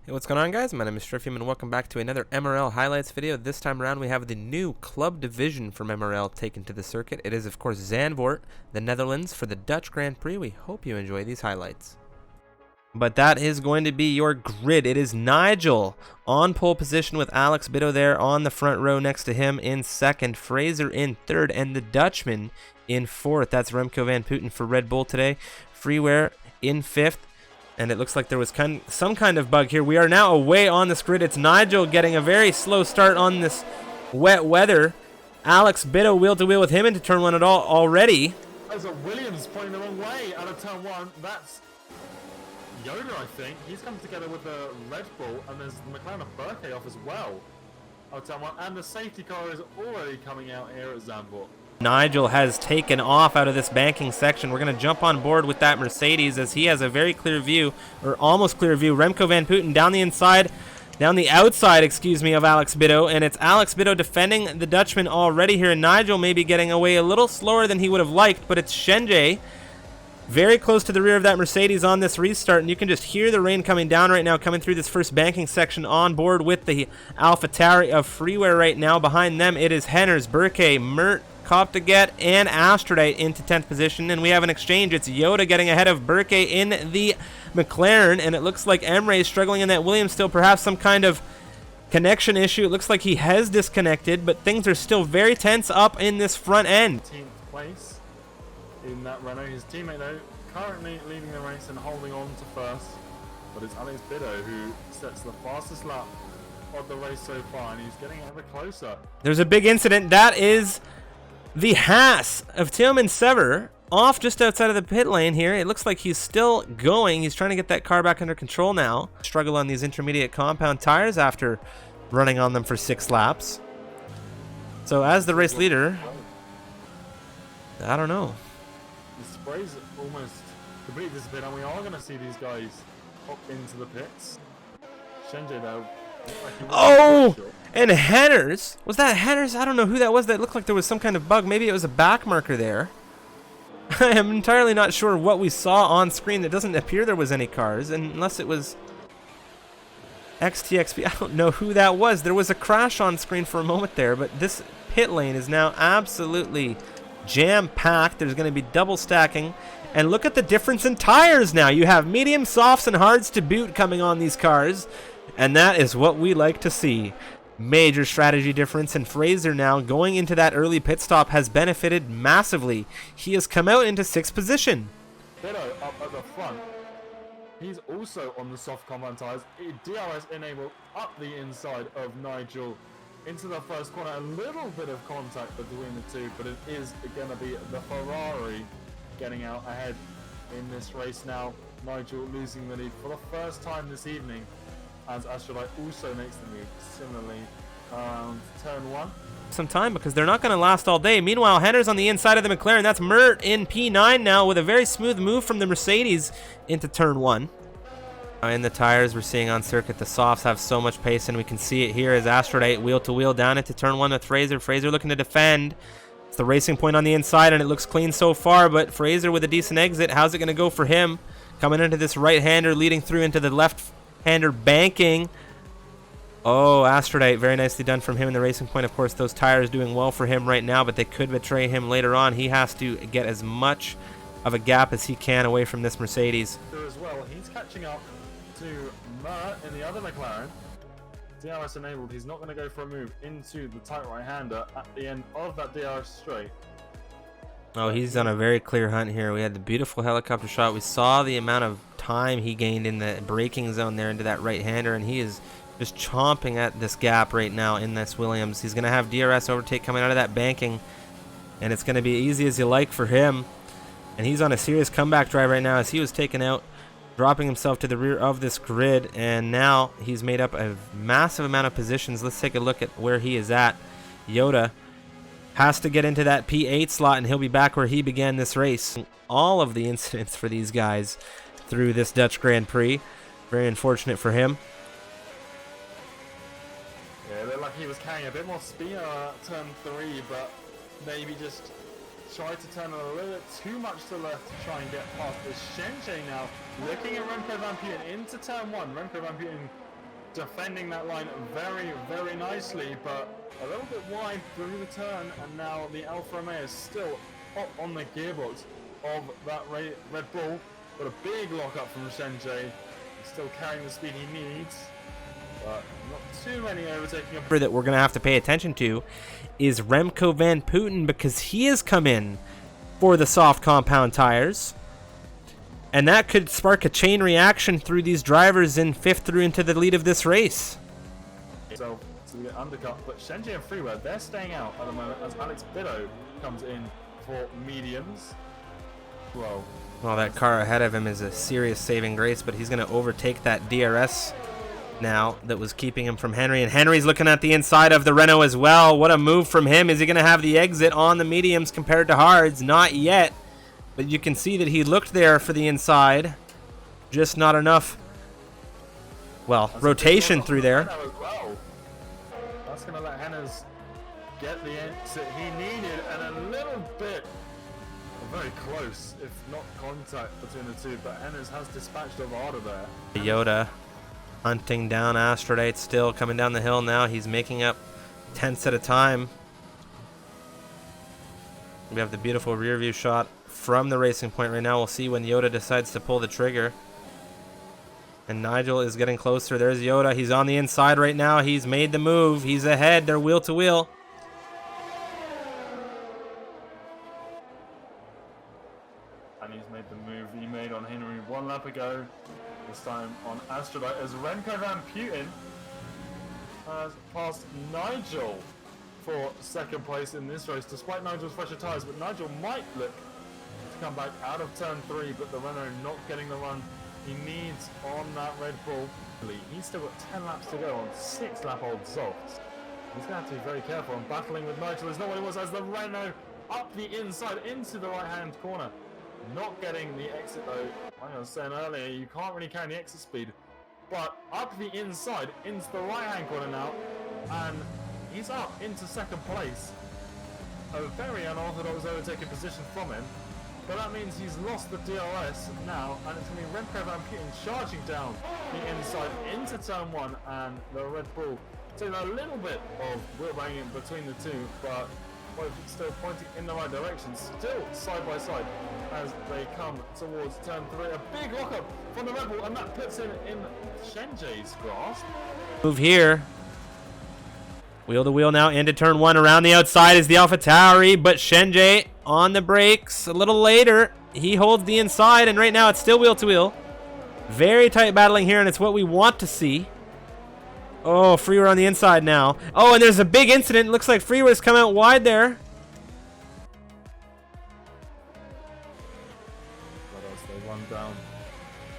Hey, what's going on, guys? My name is Strifium and welcome back to another MRL highlights video. This time around we have the new club division from MRL taken to the circuit. It is of course Zandvoort, the Netherlands, for the Dutch Grand Prix. We hope you enjoy these highlights. But that is going to be your grid. It is Nigel on pole position with Alex Bitto there on the front row next to him in second, Fraser in third, and the Dutchman in fourth. That's Remco van Putten for Red Bull today. Freeware in fifth. And it looks like there was some kind of bug here. We are now away on this grid. It's Nigel getting a very slow start on this wet weather. Alex Bitto wheel to wheel with him into turn one at all already. There's a Williams pointing the wrong way out of turn one. That's Yoda, I think. He's come together with the Red Bull, and there's the McLaren of Burke off as well. Out of turn one, and the safety car is already coming out here at Zandvoort. Nigel has taken off out of this banking section. We're going to jump on board with that Mercedes as he has a very clear view, or almost clear view. Remco van Putten down the outside, of Alex Bitto, and it's Alex Bitto defending the Dutchman already here. Nigel may be getting away a little slower than he would have liked, but it's Shenjay very close to the rear of that Mercedes on this restart, and you can just hear the rain coming down right now, coming through this first banking section on board with the AlphaTauri of Freeware right now. Behind them, it is Henners, Burke, Mert, Copteget, and Astrodite into 10th position, and we have an exchange. It's Yoda getting ahead of Burke in the McLaren, and it looks like Emre is struggling in that Williams still, perhaps some kind of connection issue. It looks like he has disconnected, but things are still very tense up in this front end. 18th place in that Renault. His teammate, though, currently leading the race and holding on to first, but it's Alex Bitto who sets the fastest lap of the race so far, and he's getting ever closer. There's a big incident. That is the Haas of Tillman Sever off just outside of the pit lane here. It looks like he's still going. He's trying to get that car back under control now. Struggle on these intermediate compound tires after running on them for 6 laps. So as the race leader, I don't know. The spray's almost completely disappeared, and we are going to see these guys hop into the pits. Shenjay, though. Oh! And Henners, was that Henners? I don't know who that was. That looked like there was some kind of bug. Maybe it was a back marker there. I am entirely not sure what we saw on screen. It doesn't appear there was any cars, unless it was XTXP. I don't know who that was. There was a crash on screen for a moment there, but this pit lane is now absolutely jam-packed. There's going to be double stacking. And look at the difference in tires now. You have medium, softs, and hards to boot coming on these cars. And that is what we like to see. Major strategy difference, and Fraser now going into that early pit stop has benefited massively. He has come out into 6th position. Bitto up at the front. He's also on the soft compound tires. DRS enabled up the inside of Nigel into the first corner. A little bit of contact between the two, but it is going to be the Ferrari getting out ahead in this race now. Nigel losing the lead for the first time this evening, as Astrodite also makes the move similarly around turn one. Some time, because they're not going to last all day. Meanwhile, Henner's on the inside of the McLaren. That's Mert in P9 now with a very smooth move from the Mercedes into turn one. In the tires we're seeing on circuit, the softs have so much pace, and we can see it here as Astrodite wheel to wheel down into turn one with Fraser. Fraser looking to defend. It's the racing point on the inside, and it looks clean so far, but Fraser with a decent exit. How's it going to go for him? Coming into this right-hander, leading through into the left-hander banking. Oh, Astrodite, very nicely done from him in the racing point. Of course, those tires doing well for him right now, but they could betray him later on. He has to get as much of a gap as he can away from this Mercedes. As well, he's catching up to Mert in the other McLaren. DRS enabled. He's not going to go for a move into the tight right-hander at the end of that DRS straight. Oh, he's on a very clear hunt here. We had the beautiful helicopter shot. We saw the amount of time he gained in the braking zone there into that right-hander, and he is just chomping at this gap right now in this Williams. He's going to have DRS overtake coming out of that banking, and it's going to be easy as you like for him. And he's on a serious comeback drive right now as he was taken out, dropping himself to the rear of this grid, and now he's made up a massive amount of positions. Let's take a look at where he is at. Yoda has to get into that P8 slot, and he'll be back where he began this race. All of the incidents for these guys through this Dutch Grand Prix. Very unfortunate for him. Yeah, it looked like he was carrying a bit more speed on turn 3, but maybe just tried to turn a little bit too much to the left to try and get past this. Shenjay now looking at Remco van Putten into turn 1. Remco van Putten defending that line very, very nicely, but a little bit wide through the turn, and now the Alfa Romeo is still up on the gearbox of that Red Bull. Got a big lockup from Shenjie. He's still carrying the speed he needs, but not too many overtaking. That we're going to have to pay attention to is Remco Van Putten, because he has come in for the soft compound tires. And that could spark a chain reaction through these drivers in 5th through into the lead of this race. So to the undercut, but Shenjie and Freeware, they're staying out at the moment as Alex Biddo comes in for mediums. Well, that car ahead of him is a serious saving grace, but he's going to overtake that DRS now that was keeping him from Henry. And Henry's looking at the inside of the Renault as well. What a move from him. Is he going to have the exit on the mediums compared to hards? Not yet. But you can see that he looked there for the inside. Just not enough, well, rotation through there. Well. That's going to let Hennes get the exit he needed, and a little bit, very close, if not contact between the two, but Hennes has dispatched Ovada there. Yoda hunting down Astrodate, still coming down the hill now. He's making up tenths at a time. We have the beautiful rear view shot from the racing point right now. We'll see when Yoda decides to pull the trigger. And Nigel is getting closer. There's Yoda. He's on the inside right now. He's made the move. He's ahead. They're wheel to wheel. And he's made the move he made on Henry 1 lap ago. This time on Astrodite as Remco Van Putten has passed Nigel for 2nd place in this race, despite Nigel's fresher tyres. But Nigel might look to come back out of turn 3, but the Renault not getting the run he needs on that Red Bull. He's still got 10 laps to go on 6-lap-old softs. He's going to have to be very careful, and battling with Nigel is not what it was, as the Renault up the inside into the right-hand corner. Not getting the exit though. Like I was saying earlier, you can't really carry the exit speed, but up the inside into the right-hand corner now, and he's up into 2nd place. A very unorthodox overtaking position from him, but that means he's lost the DRS now, and it's going to be Remco Van Putten charging down the inside into turn 1, and the Red Bull taking a little bit of wheel banging between the two, but both still pointing in the right direction, still side by side as they come towards turn 3. A big lockup from the Red Bull, and that puts him in Shenjie's grasp. Move here. Wheel to wheel now into turn 1. Around the outside is the AlphaTauri, but Shenjie on the brakes a little later. He holds the inside, and right now it's still wheel to wheel. Very tight battling here, and it's what we want to see. Oh, Freeware on the inside now. Oh, and there's a big incident. Looks like Freeware's come out wide there. But as they run down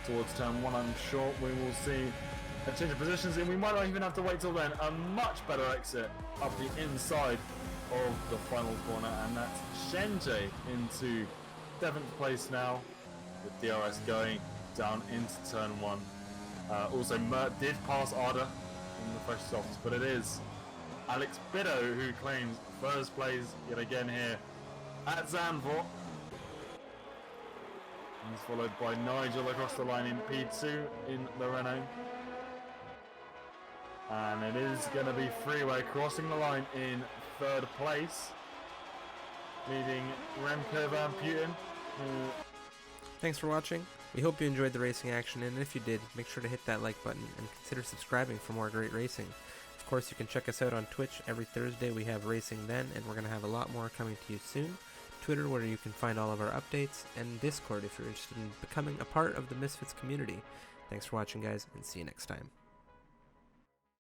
towards turn 1, I'm sure we will see a change of positions, and we might not even have to wait till then. A much better exit up the inside of the final corner, and that's Shenjie into 7th place now, with DRS going down into turn 1. Also, Mert did pass Arda in the fresh softs, but it is Alex Biddo who claims 1st place yet again here at Zandvoort. He's followed by Nigel across the line in P2 in the Renault. And it is going to be Freeway crossing the line in 3rd place, leading Remco Van Putten. Thanks for watching. We hope you enjoyed the racing action, and if you did, make sure to hit that like button and consider subscribing for more great racing. Of course, you can check us out on Twitch. Every Thursday we have racing then, and we're going to have a lot more coming to you soon. Twitter, where you can find all of our updates, and Discord if you're interested in becoming a part of the Misfits community. Thanks for watching, guys, and see you next time.